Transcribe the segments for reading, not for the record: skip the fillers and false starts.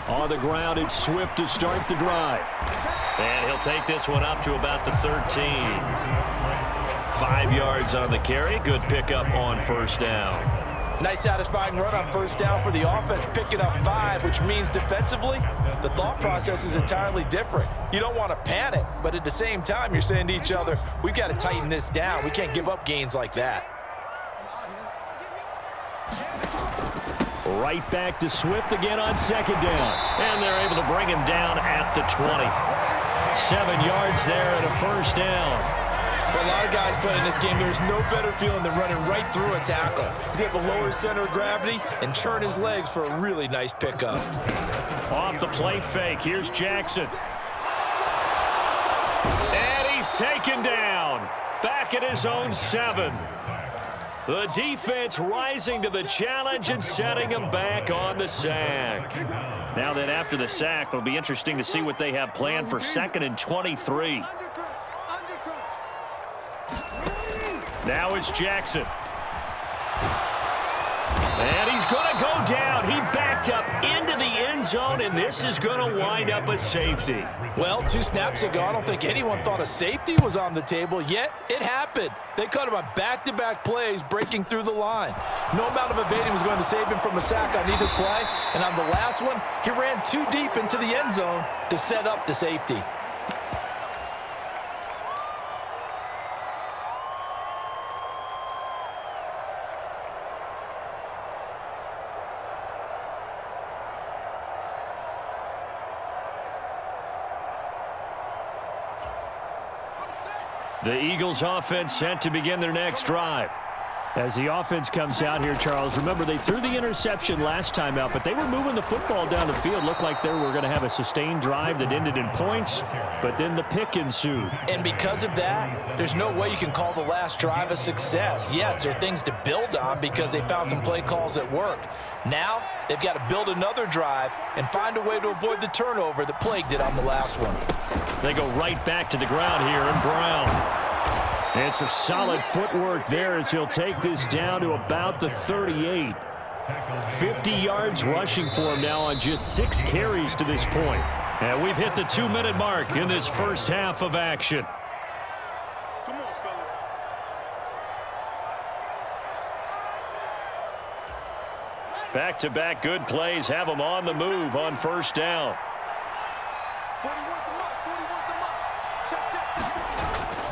On the ground, it's Swift to start the drive. And he'll take this one up to about the 13. 5 yards on the carry. Good pickup on first down. Nice satisfying run on first down for the offense, picking up 5, which means defensively, the thought process is entirely different. You don't want to panic, but at the same time, you're saying to each other, we've got to tighten this down. We can't give up gains like that. Right back to Swift again on second down. And they're able to bring him down at the 20. 7 yards there and a first down. For a lot of guys playing this game, there's no better feeling than running right through a tackle. He's able to lower his center of gravity and churn his legs for a really nice pickup. Off the play fake, here's Jackson. And he's taken down. Back at his own 7. The defense rising to the challenge and setting him back on the sack. Now then, after the sack, it'll be interesting to see what they have planned for 2nd and 23. Now it's Jackson. And he's going to go down. He backed up into the end zone, and this is going to wind up a safety. Well, 2 snaps ago, I don't think anyone thought a safety was on the table, yet it happened. They caught him on back-to-back plays, breaking through the line. No amount of evading was going to save him from a sack on either play, and on the last one, he ran too deep into the end zone to set up the safety. The Eagles offense set to begin their next drive. As the offense comes out here, Charles, remember they threw the interception last time out, but they were moving the football down the field. Looked like they were going to have a sustained drive that ended in points, but then the pick ensued. And because of that, there's no way you can call the last drive a success. Yes, there are things to build on because they found some play calls that worked. Now, they've got to build another drive and find a way to avoid the turnover that plagued it on the last one. They go right back to the ground here, and Brown. And some solid footwork there as he'll take this down to about the 38. 50 yards rushing for him now on just 6 carries to this point. And we've hit the 2-minute mark in this first half of action. Back-to-back good plays have them on the move on first down.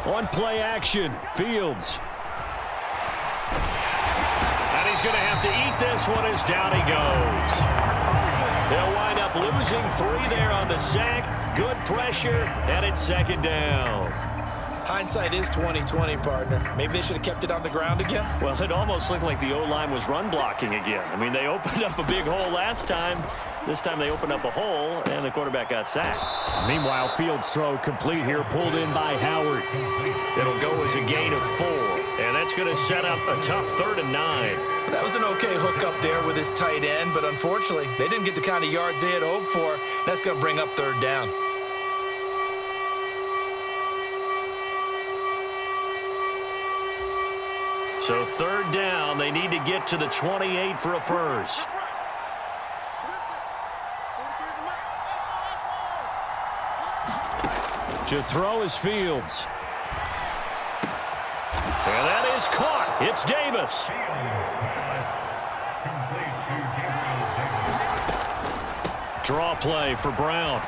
On play action, Fields. And he's going to have to eat this one as down he goes. They'll wind up losing 3 there on the sack. Good pressure, and it's second down. Hindsight is 20/20, partner. Maybe they should have kept it on the ground again. Well, it almost looked like the O-line was run blocking again. I mean, they opened up a big hole last time. This time they opened up a hole, and the quarterback got sacked. Meanwhile, Fields' throw complete here, pulled in by Howard. It'll go as a gain of 4, and that's going to set up a tough 3rd and 9. That was an okay hook up there with his tight end, but unfortunately, they didn't get the kind of yards they had hoped for. That's going to bring up 3rd down. So 3rd down, they need to get to the 28 for a first. To throw is Fields. And that is caught. It's Davis. Draw play for Brown.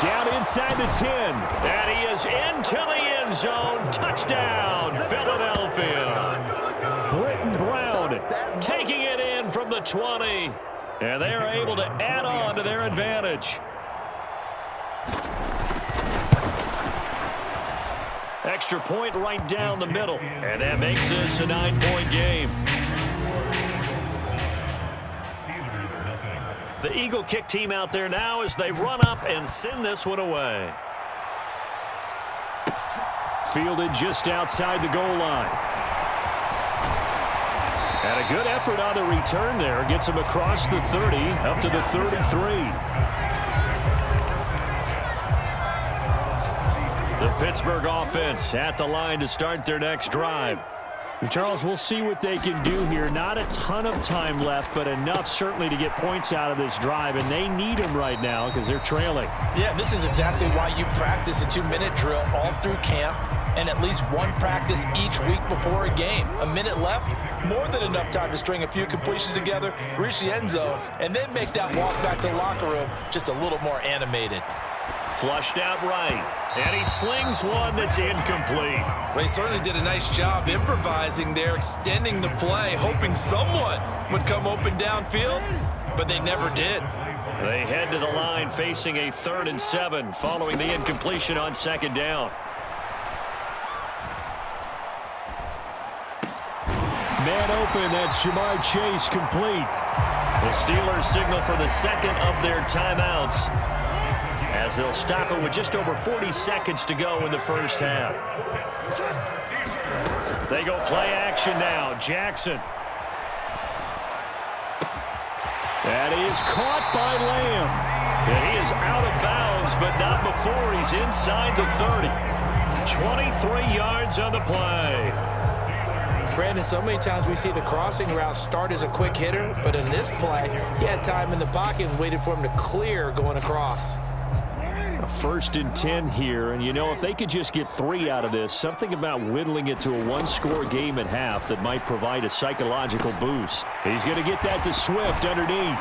Down inside the 10. And he is into the end zone. Touchdown, Philadelphia. Britton Brown taking it in from the 20. And they are able to add on to their advantage. Extra point right down the middle. And that makes this a 9-point game. The Eagle kick team out there now as they run up and send this one away. Fielded just outside the goal line. And a good effort on the return there. Gets him across the 30 up to the 33. The Pittsburgh offense at the line to start their next drive. And Charles, we'll see what they can do here. Not a ton of time left, but enough certainly to get points out of this drive, and they need them right now because they're trailing. Yeah, this is exactly why you practice a 2-minute drill all through camp and at least one practice each week before a game. A minute left, more than enough time to string a few completions together, reach the end zone, and then make that walk back to the locker room just a little more animated. Flushed out right, and he slings one that's incomplete. Well, he certainly did a nice job improvising there, extending the play, hoping someone would come open downfield, but they never did. They head to the line facing a 3rd and 7 following the incompletion on 2nd down. Man open, that's Jamar Chase complete. The Steelers signal for the 2nd of their timeouts, as they'll stop it with just over 40 seconds to go in the first half. They go play action now. Jackson. That is caught by Lamb. And he is out of bounds, but not before he's inside the 30. 23 yards on the play. Brandon, so many times we see the crossing route start as a quick hitter, but in this play, he had time in the pocket and waited for him to clear going across. 1st and 10 here, and you know, if they could just get 3 out of this, something about whittling it to a 1-score game at half that might provide a psychological boost. He's going to get that to Swift underneath.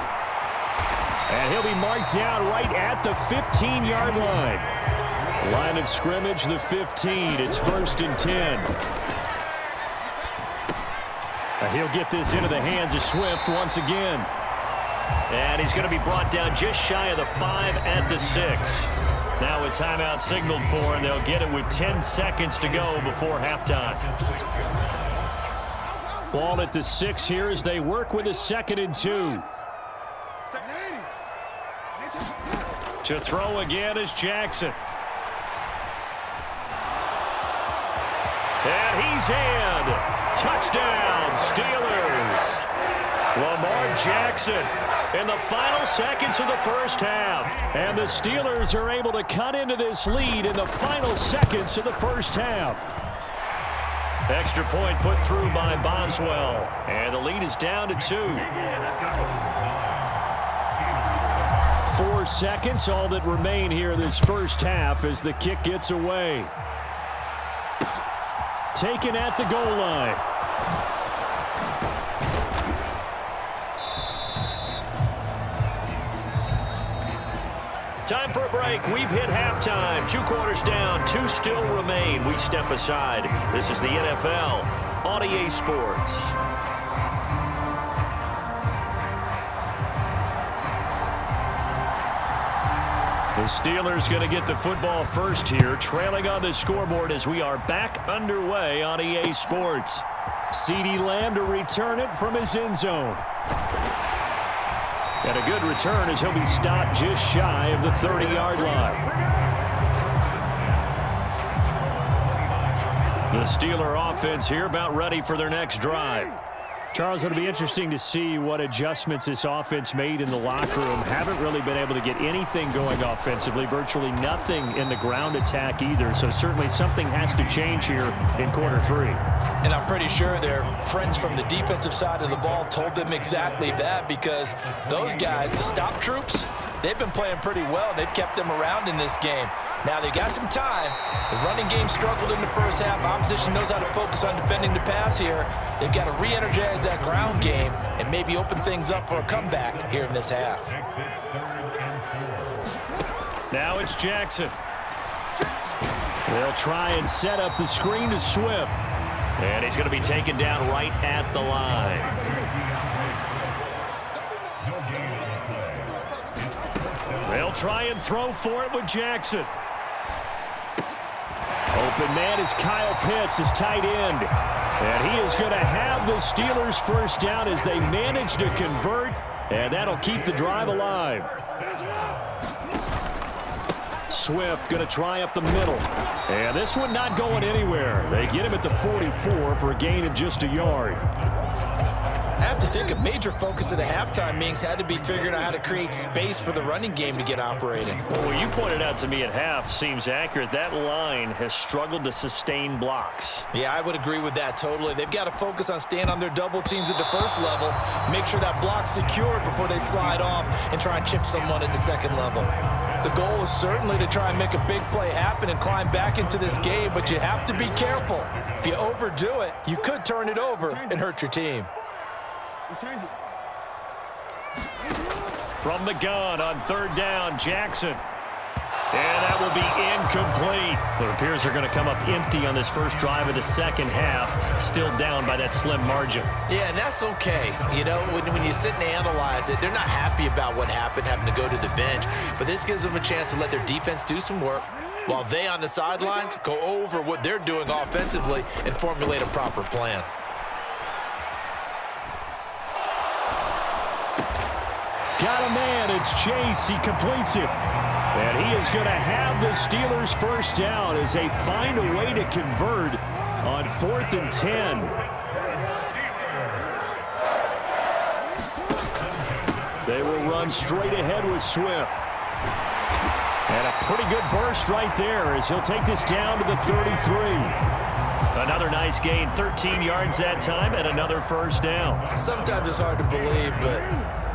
And he'll be marked down right at the 15-yard line. Line of scrimmage, the 15. It's 1st and 10. And he'll get this into the hands of Swift once again. And he's going to be brought down just shy of the 5 at the 6. Now a timeout signaled for, and they'll get it with 10 seconds to go before halftime. Ball at the 6 here as they work with a 2nd and 2. To throw again is Jackson. And he's in. Touchdown, Steelers. Lamar Jackson in the final seconds of the first half. And the Steelers are able to cut into this lead in the final seconds of the first half. Extra point put through by Boswell. And the lead is down to 2. 4 seconds, all that remain here this first half as the kick gets away. Taken at the goal line. Time for a break. We've hit halftime. 2 quarters down. 2 still remain. We step aside. This is the NFL on EA Sports. The Steelers going to get the football first here, trailing on the scoreboard as we are back underway on EA Sports. CeeDee Lamb to return it from his end zone. And a good return as he'll be stopped just shy of the 30-yard line. The Steeler offense here about ready for their next drive. Charles, it'll be interesting to see what adjustments this offense made in the locker room. Haven't really been able to get anything going offensively, virtually nothing in the ground attack either. So certainly something has to change here in quarter 3. And I'm pretty sure their friends from the defensive side of the ball told them exactly that, because those guys, the stop troops, they've been playing pretty well. They've kept them around in this game. Now they got some time. The running game struggled in the first half. Opposition knows how to focus on defending the pass here. They've got to re-energize that ground game and maybe open things up for a comeback here in this half. Now it's Jackson. They'll try and set up the screen to Swift. And he's going to be taken down right at the line. They'll try and throw for it with Jackson. Open man is Kyle Pitts, his tight end. And he is going to have the Steelers first down as they manage to convert. And that'll keep the drive alive. Swift going to try up the middle. And this one not going anywhere. They get him at the 44 for a gain of just a yard. have to think a major focus at the halftime meetings had to be figuring out how to create space for the running game to get operating. Well, what you pointed out to me at half seems accurate. That line has struggled to sustain blocks. Yeah, I would agree with that totally. They've got to focus on staying on their double teams at the first level, make sure that block's secure before they slide off and try and chip someone at the second level. The goal is certainly to try and make a big play happen and climb back into this game, but you have to be careful. If you overdo it, you could turn it over and hurt your team. From the gun on third down, Jackson. And that will be incomplete. It appears they're going to come up empty on this first drive of the second half, still down by that slim margin. Yeah, and that's okay. You know, when you sit and analyze it, they're not happy about what happened, having to go to the bench. But this gives them a chance to let their defense do some work while they on the sidelines go over what they're doing offensively and formulate a proper plan. Got a man. It's Chase. He completes it. And he is going to have the Steelers first down as they find a way to convert on 4th and 10. They will run straight ahead with Swift. And a pretty good burst right there as he'll take this down to the 33. Another nice gain, 13 yards that time, and another first down. Sometimes it's hard to believe, but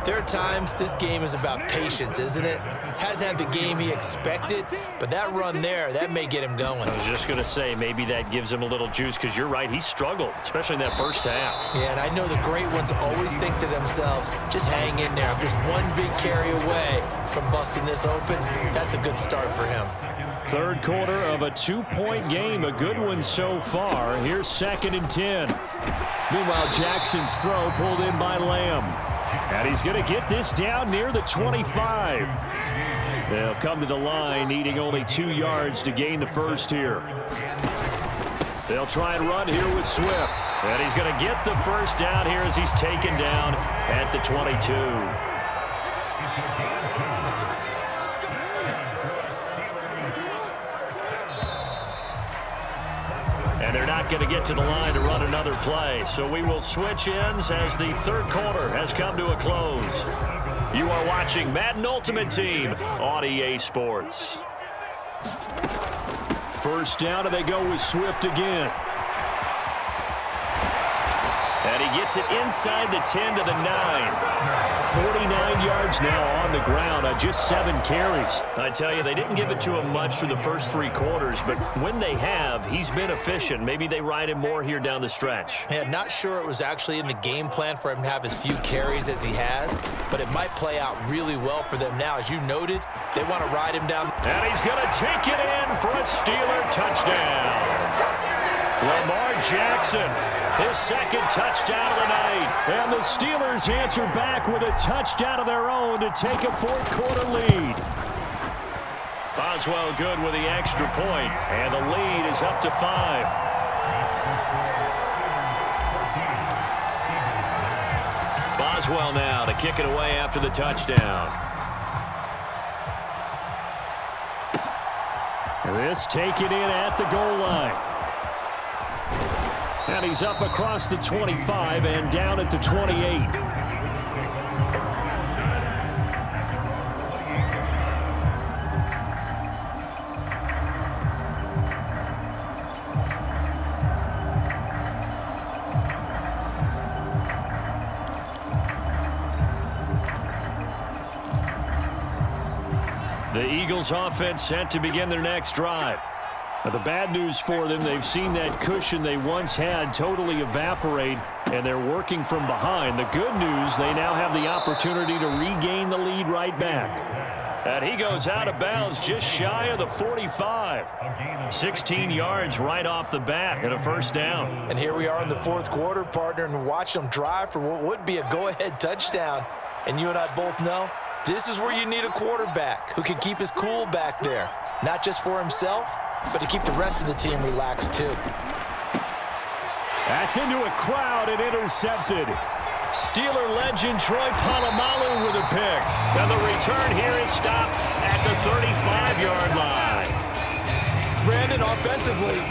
there are times this game is about patience, isn't it? Hasn't had the game he expected, but that run there, that may get him going. I was just going to say, maybe that gives him a little juice, because you're right, he struggled, especially in that first half. Yeah, and I know the great ones always think to themselves, just hang in there. I'm just one big carry away from busting this open. That's a good start for him. Third quarter of a 2-point game, a good one so far. Here's 2nd and 10. Meanwhile, Jackson's throw pulled in by Lamb. And he's going to get this down near the 25. They'll come to the line, needing only 2 yards to gain the first here. They'll try and run here with Swift. And he's going to get the first down here as he's taken down at the 22. And they're not going to get to the line to run another play. So we will switch ends as the third quarter has come to a close. You are watching Madden Ultimate Team on EA Sports. First down, and they go with Swift again. And he gets it inside the 10 to the 9. 49 yards now on the ground on just 7 carries. I tell you, they didn't give it to him much through the first 3 quarters, but when they have, he's been efficient. Maybe they ride him more here down the stretch. Yeah, not sure it was actually in the game plan for him to have as few carries as he has, but it might play out really well for them now. As you noted, they want to ride him down. And he's going to take it in for a Steeler touchdown. Lamar Jackson, his 2nd touchdown of the night. And the Steelers answer back with a touchdown of their own to take a 4th quarter lead. Boswell good with the extra point, and the lead is up to 5. Boswell now to kick it away after the touchdown. This taken in at the goal line. And he's up across the 25 and down at the 28. The Eagles offense set to begin their next drive. Now, the bad news for them, they've seen that cushion they once had totally evaporate, and they're working from behind. The good news, they now have the opportunity to regain the lead right back. And he goes out of bounds just shy of the 45. 16 yards right off the bat and a first down. And here we are in the 4th quarter, partner, and watch them drive for what would be a go-ahead touchdown. And you and I both know this is where you need a quarterback who can keep his cool back there, not just for himself, but to keep the rest of the team relaxed too. That's into a crowd and intercepted. Steeler legend Troy Polamalu with a pick. And the return here is stopped at the 35-yard line. Brandon, offensively,